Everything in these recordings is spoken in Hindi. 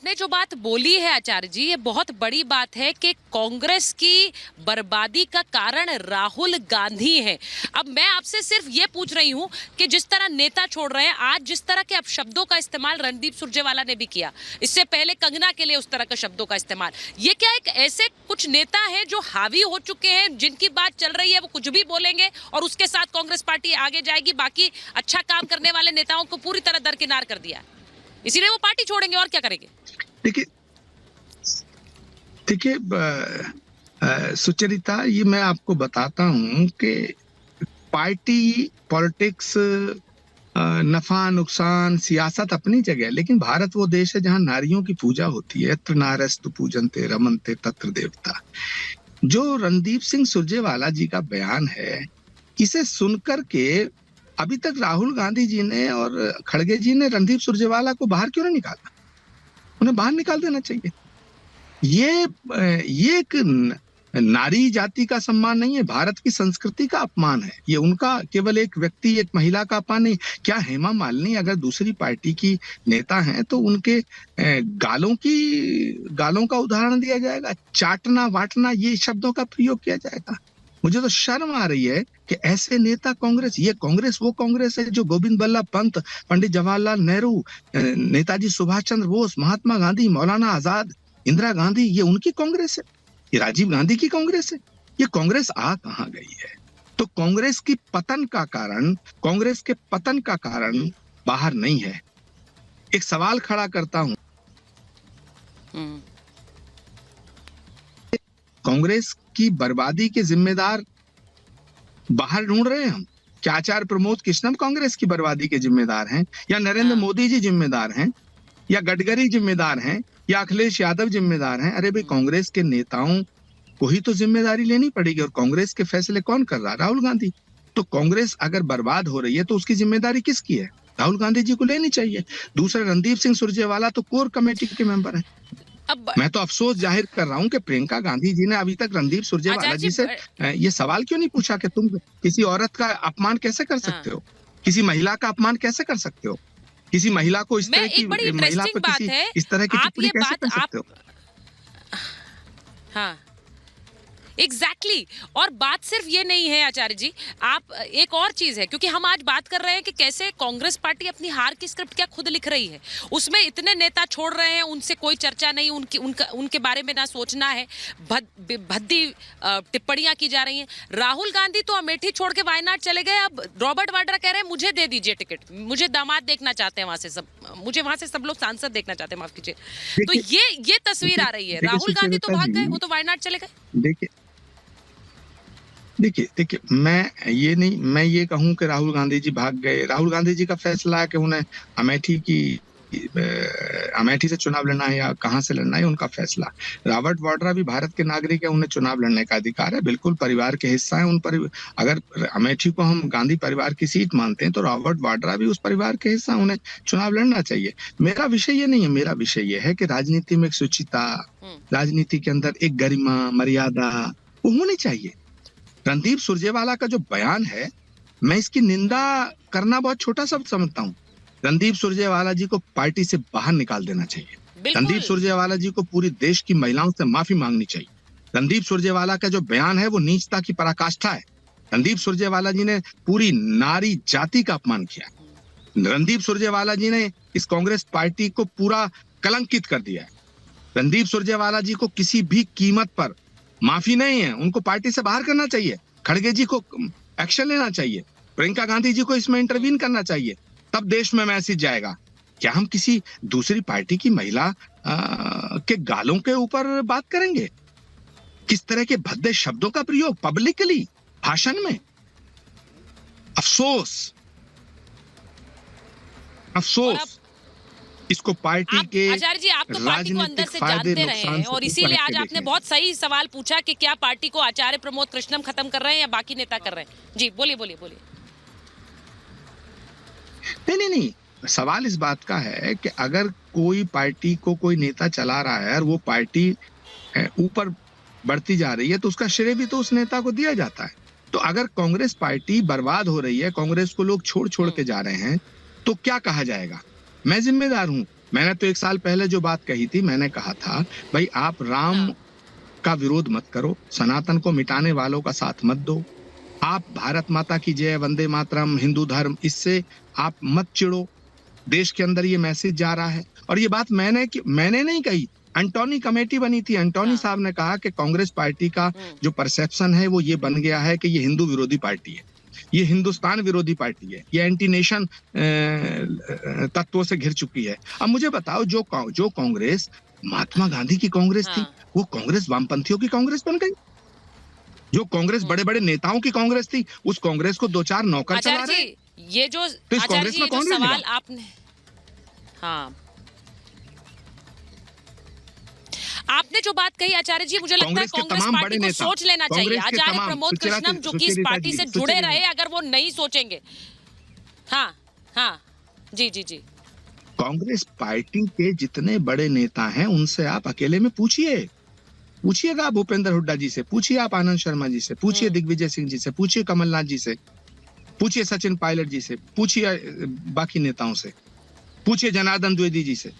आपने जो बात बोली है आचार्य जी, ये बहुत बड़ी बात है कि कांग्रेस की बर्बादी का कारण राहुल गांधी है। अब मैं आपसे सिर्फ ये पूछ रही हूं कि जिस तरह नेता छोड़ रहे हैं, आज जिस तरह के अपशब्दों का इस्तेमाल रणदीप सुरजेवाला ने भी किया, इससे पहले कंगना के लिए उस तरह के शब्दों का इस्तेमाल, ये क्या एक ऐसे कुछ नेता हैं जो हावी हो चुके हैं, जिनकी बात चल रही है वो कुछ भी बोलेंगे और उसके साथ कांग्रेस पार्टी आगे जाएगी, बाकी अच्छा काम करने वाले नेताओं को पूरी तरह दरकिनार कर दिया, इसीलिए वो पार्टी छोड़ेंगे और क्या करेंगे? देखिए देखिए सुचरिता, ये मैं आपको बताता हूं कि पार्टी पॉलिटिक्स, नफा नुकसान, सियासत अपनी जगह, लेकिन भारत वो देश है जहां नारियों की पूजा होती है। यत्र नार्यस्तु पूजन्ते रमन्ते तत्र देवता। जो रणदीप सिंह सुरजेवाला जी का बयान है, इसे सुनकर के अभी तक राहुल गांधी जी ने और खड़गे जी ने रणदीप सुरजेवाला को बाहर क्यों नहीं निकाला? उन्हें बाहर निकाल देना चाहिए। ये एक नारी जाति का सम्मान नहीं है, भारत की संस्कृति का अपमान है। ये उनका केवल एक व्यक्ति, एक महिला का अपमान नहीं। क्या हेमा मालिनी अगर दूसरी पार्टी की नेता हैं तो उनके गालों का उदाहरण दिया जाएगा, चाटना वाटना ये शब्दों का प्रयोग किया जाएगा? मुझे तो शर्म आ रही है कि ऐसे नेता ये कांग्रेस वो कांग्रेस है जो गोविंद बल्लभ पंत, पंडित जवाहरलाल नेहरू, नेताजी सुभाष चंद्र बोस, महात्मा गांधी, मौलाना आजाद, इंदिरा गांधी, ये उनकी कांग्रेस है। ये राजीव गांधी की कांग्रेस है। ये कांग्रेस आ कहां गई है? तो कांग्रेस के पतन का कारण बाहर नहीं है। एक सवाल खड़ा करता हूं, कांग्रेस की बर्बादी के जिम्मेदार बाहर ढूंढ रहे हैं हम? क्या आचार्य प्रमोद कृष्णम कांग्रेस की बर्बादी के जिम्मेदार हैं, या नरेंद्र मोदी जी जिम्मेदार हैं, या गडकरी जिम्मेदार हैं, या अखिलेश यादव जिम्मेदार हैं? अरे भाई, कांग्रेस के नेताओं को ही तो जिम्मेदारी लेनी पड़ेगी। और कांग्रेस के फैसले कौन कर रहा है? राहुल गांधी। तो कांग्रेस अगर बर्बाद हो रही है तो उसकी जिम्मेदारी किसकी है? राहुल गांधी जी को लेनी चाहिए। दूसरा, रणदीप सिंह सुरजेवाला तो कोर कमेटी के मेंबर है। मैं तो अफसोस जाहिर कर रहा हूं कि प्रियंका गांधी जी ने अभी तक रणदीप सुरजेवाला जी से ये सवाल क्यों नहीं पूछा कि तुम किसी औरत का अपमान कैसे कर सकते हो, किसी महिला का अपमान कैसे कर सकते हो, किसी महिला को इस तरह की महिला पर किसी इस तरह की टिप्पणी कैसे कर सकते हो? हाँ, एग्जैक्टली और बात सिर्फ ये नहीं है आचार्य जी, आप एक और चीज है, क्योंकि हम आज बात कर रहे हैं कि कैसे कांग्रेस पार्टी अपनी हार की स्क्रिप्ट क्या खुद लिख रही है। उसमें इतने नेता छोड़ रहे हैं, उनसे कोई चर्चा नहीं, उनके बारे में ना सोचना है, भद्दी टिप्पणियां की जा रही हैं। राहुल गांधी तो अमेठी छोड़ के वायनाड चले गए। अब रॉबर्ट वाड्रा कह रहे हैं मुझे दे दीजिए टिकट, मुझे दामाद देखना चाहते हैं वहां से मुझे वहां से सब लोग सांसद देखना चाहते हैं, माफ कीजिए। तो ये तस्वीर आ रही है। राहुल गांधी तो भाग गए, वो तो वायनाड चले गए। देखिए मैं ये कहूं कि राहुल गांधी जी भाग गए। राहुल गांधी जी का फैसला है कि उन्हें अमेठी से चुनाव लड़ना है या कहां से लड़ना है, उनका फैसला। रॉबर्ट वाड्रा भी भारत के नागरिक है, उन्हें चुनाव लड़ने का अधिकार है, बिल्कुल परिवार के हिस्सा है। अगर अमेठी को हम गांधी परिवार की सीट मानते हैं तो रॉबर्ट वाड्रा भी उस परिवार के हिस्सा, उन्हें चुनाव लड़ना चाहिए। मेरा विषय ये नहीं है, मेरा विषय ये है कि राजनीति में एक शुचिता, राजनीति के अंदर एक गरिमा मर्यादा वो होनी चाहिए। रणदीप सुरजेवाला का जो बयान है, मैं इसकी निंदा करना बहुत छोटा शब्द समझता हूँ। रणदीप सुरजेवाला जी को पार्टी से बाहर निकाल देना चाहिए। रणदीप सुरजेवाला जी को पूरी देश की महिलाओं से माफी मांगनी चाहिए। रणदीप सुरजेवाला का जो बयान है वो नीचता की पराकाष्ठा है। रणदीप सुरजेवाला जी ने पूरी नारी जाति का अपमान किया। रणदीप सुरजेवाला जी ने इस कांग्रेस पार्टी को पूरा कलंकित कर दिया है। रणदीप सुरजेवाला जी को किसी भी कीमत पर माफी नहीं है, उनको पार्टी से बाहर करना चाहिए। खड़गे जी को एक्शन लेना चाहिए, प्रियंका गांधी जी को इसमें इंटरवीन करना चाहिए, तब देश में मैसेज जाएगा। क्या हम किसी दूसरी पार्टी की महिला के गालों के ऊपर बात करेंगे? किस तरह के भद्दे शब्दों का प्रयोग पब्लिकली भाषण में? अफसोस इसको पार्टी के आचार्य जी, आप तो पार्टी को अंदर से जानते रहे हैं और इसीलिए आज आपने बहुत सही सवाल पूछा कि क्या पार्टी को आचार्य प्रमोद कृष्णम खत्म कर रहे हैं या बाकी नेता कर रहे हैं। जी बोलिए। नहीं, सवाल इस बात का है कि अगर कोई पार्टी को कोई नेता चला रहा है और वो पार्टी ऊपर बढ़ती जा रही है तो उसका श्रेय भी तो उस नेता को दिया जाता है। तो अगर कांग्रेस पार्टी बर्बाद हो रही है, कांग्रेस को लोग छोड़ के जा रहे हैं, तो क्या कहा जाएगा? मैं जिम्मेदार हूं, मैंने तो 1 साल पहले जो बात कही थी, मैंने कहा था भाई आप राम हाँ। का विरोध मत करो, सनातन को मिटाने वालों का साथ मत दो, आप भारत माता की जय, वंदे मातरम, हिंदू धर्म, इससे आप मत चिढ़ो। देश के अंदर ये मैसेज जा रहा है। और ये बात मैंने नहीं कही, एंटोनी कमेटी बनी थी, एंटोनी हाँ। साहब ने कहा कि कांग्रेस पार्टी का हम्म। जो परसेप्शन है वो ये बन गया है कि ये हिंदू विरोधी पार्टी है, ये हिंदुस्तान विरोधी पार्टी है, ये एंटी नेशन तत्वों से घिर चुकी है। अब मुझे बताओ, जो कांग्रेस महात्मा गांधी की कांग्रेस थी, हाँ। वो कांग्रेस वामपंथियों की कांग्रेस बन गई। जो कांग्रेस बड़े बड़े नेताओं की कांग्रेस थी, उस कांग्रेस को 2-4 नौकर चला आचार्य रहे। जी, ये जो तो इस आचार्य कांग्रेस जी में ये जो कौन सवाल रहेगा? आपने, हाँ, आपने जो बात कही आचार्य जी, मुझे लगता है कांग्रेस के कांग्रेस तमाम पार्टी बड़े को नेता, सोच लेना चाहिए। कांग्रेस के आचार्य तमाम प्रमोद कृष्णम जो कि इस सुचेता पार्टी जी, से जुड़े सुचेता रहे, अगर वो नहीं सोचेंगे। हाँ, हाँ, जी जी जी। कांग्रेस पार्टी के जितने बड़े नेता हैं उनसे आप अकेले में पूछिएगा आप भूपेंद्र हुड्डा जी से, पूछिए आप आनंद शर्मा जी से, पूछिए दिग्विजय सिंह जी से, पूछिए कमलनाथ जी से, पूछिए सचिन पायलट जी से, पूछिए बाकी नेताओं से, पूछिए जनार्दन द्विवेदी जी से,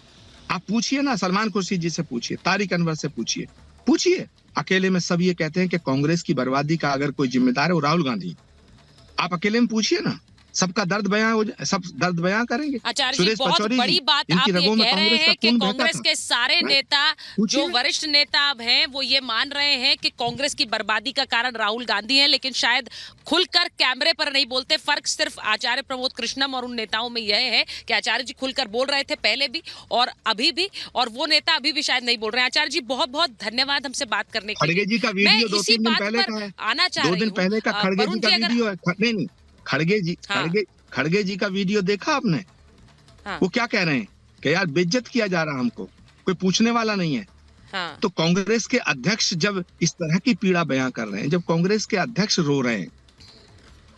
आप पूछिए ना, सलमान खुर्शीद जी से पूछिए, तारिक अनवर से पूछिए। अकेले में सब ये कहते हैं कि कांग्रेस की बर्बादी का अगर कोई जिम्मेदार है वो राहुल गांधी। आप अकेले में पूछिए ना, सबका दर्द बयां सब दर्द बयां करेंगे। आचार्य जी, सुरेश बहुत पचौरी बड़ी जी, बात इनकी आप ये रगों में कह रहे कांग्रेस का हैं कि खून बहता कांग्रेस था। के सारे हाँ? नेता, पूछिए। जो वरिष्ठ नेता अब हैं, वो ये मान रहे हैं कि कांग्रेस की बर्बादी का कारण राहुल गांधी है, लेकिन शायद खुलकर कैमरे पर नहीं बोलते। फर्क सिर्फ आचार्य प्रमोद कृष्णम और उन नेताओं में यह है कि आचार्य जी खुलकर बोल रहे थे पहले भी और अभी भी, और वो नेता अभी भी शायद नहीं बोल रहे हैं। आचार्य जी, बहुत बहुत धन्यवाद हमसे बात करने के लिए। खड़गे जी का मैं वीडियो 2-3 इसी दिन बात पहले पर का है, आना चाह 2 रही दिन हूँ। पहले का खड़गे जी वरुण का जी, अगर वीडियो है। नहीं, हाँ। खड़गे जी का वीडियो देखा आपने? हाँ, वो क्या कह रहे हैं कि यार बेइज्जत किया जा रहा है हमको, कोई पूछने वाला नहीं है। हाँ, तो कांग्रेस के अध्यक्ष जब इस तरह की पीड़ा बयां कर रहे हैं, जब कांग्रेस के अध्यक्ष रो रहे हैं,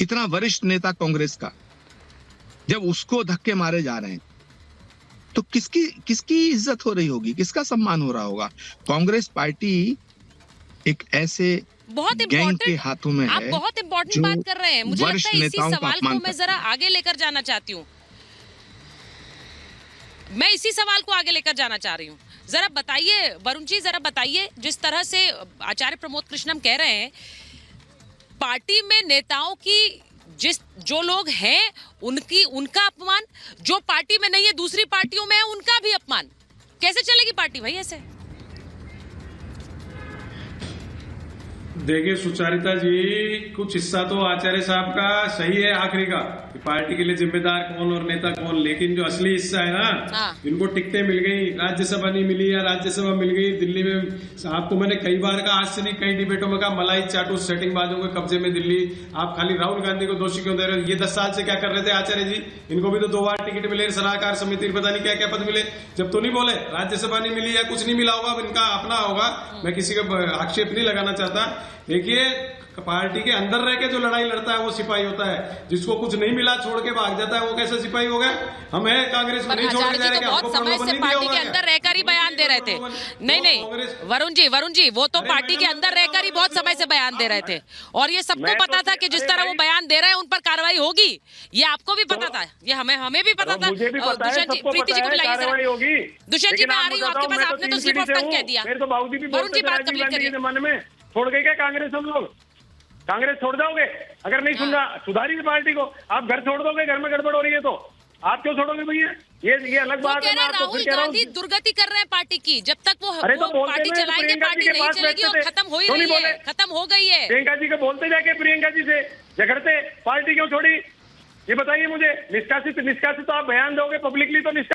इतना वरिष्ठ नेता कांग्रेस का, जब उसको धक्के मारे जा रहे हैं, तो किसकी इज्जत हो रही होगी, किसका सम्मान हो रहा होगा? कांग्रेस पार्टी एक ऐसे बहुत गैंग इम्पोर्टेंट, के हाथों में आप है बहुत इम्पोर्टेंट जो बात कर रहे हैं। मुझे लगता वरिष्ठ है इसी नेताओं का सवाल को अपमान मैं करती जरा है। आगे लेकर जाना चाहती हूँ। मैं इसी सवाल को आगे लेकर जाना चाह रही हूँ। जरा बताइए वरुण जी, जरा बताइए, जिस तरह से आचार्य प्रमोद कृष्णम कह रहे हैं, पार्टी में नेताओं की जो लोग हैं उनका अपमान, जो पार्टी में नहीं है दूसरी पार्टियों में है उनका भी अपमान। कैसे चलेगी पार्टी भाई ऐसे? देखिए सुचारिता जी, कुछ हिस्सा तो आचार्य साहब का सही है आखिरी का, कि पार्टी के लिए जिम्मेदार कौन और नेता कौन, लेकिन जो असली हिस्सा है ना, इनको टिकटें मिल गई, राज्यसभा नहीं मिली या राज्यसभा मिल गई दिल्ली में। आपको मैंने कई बार कहा, आज से नहीं कई डिबेटों में कहा, मलाई चाटू सेटिंगबाजों के कब्जे में दिल्ली, आप खाली राहुल गांधी को दोषी क्यों दे रहे हो? ये 10 साल से क्या कर रहे थे आचार्य जी? इनको भी तो 2 बार टिकट मिले, सलाहकार समिति, पता नहीं क्या क्या पद मिले, जब तो नहीं बोले राज्यसभा नहीं मिली या कुछ नहीं मिला होगा, इनका अपना होगा, मैं किसी का आक्षेप नहीं लगाना चाहता। देखिए, पार्टी के अंदर रह के जो लड़ाई लड़ता है वो सिपाही होता है, जिसको कुछ नहीं मिला छोड़ के भाग जाता है वो कैसे सिपाही हो गए? हम है कांग्रेस में नहीं छोड़ के जा रहे, तो बहुत समय से पार्टी के अंदर रहकर ही बयान दे रहे थे। नहीं वरुण जी वो तो पार्टी के अंदर रहकर ही बहुत समय से बयान दे रहे थे, और ये सबको पता था कि जिस तरह वो बयान दे रहे हैं उन पर कार्रवाई होगी, ये आपको भी पता था, ये हमें भी पता था। दुष्यंत जी, प्रीति जी को बुलाइए। दुष्यंत जी, मैं आ रही हूँ आपके पास, आपने तो स्लिप ऑफ टंग कह दिया। वरुण जी बात कंप्लीट करिए। मन में छोड़ गए क्या कांग्रेस? हम लोग कांग्रेस छोड़ जाओगे? अगर नहीं सुन रहा, सुधारी पार्टी को। आप घर छोड़ दोगे, घर में गड़बड़ हो रही है तो आप क्यों छोड़ोगे भैया? ये अलग बात है। राहुल गांधी दुर्गति कर रहे हैं पार्टी की, जब तक वो पार्टी चलाएंगे पार्टी नहीं चलेगी, और खत्म हो ही रही है, खत्म हो गई है। प्रियंका जी को बोलते जाके, प्रियंका जी से झगड़ते, पार्टी क्यों छोड़ी? ये बताइए मुझे। निष्कासित तो आप बयान दोगे पब्लिकली, तो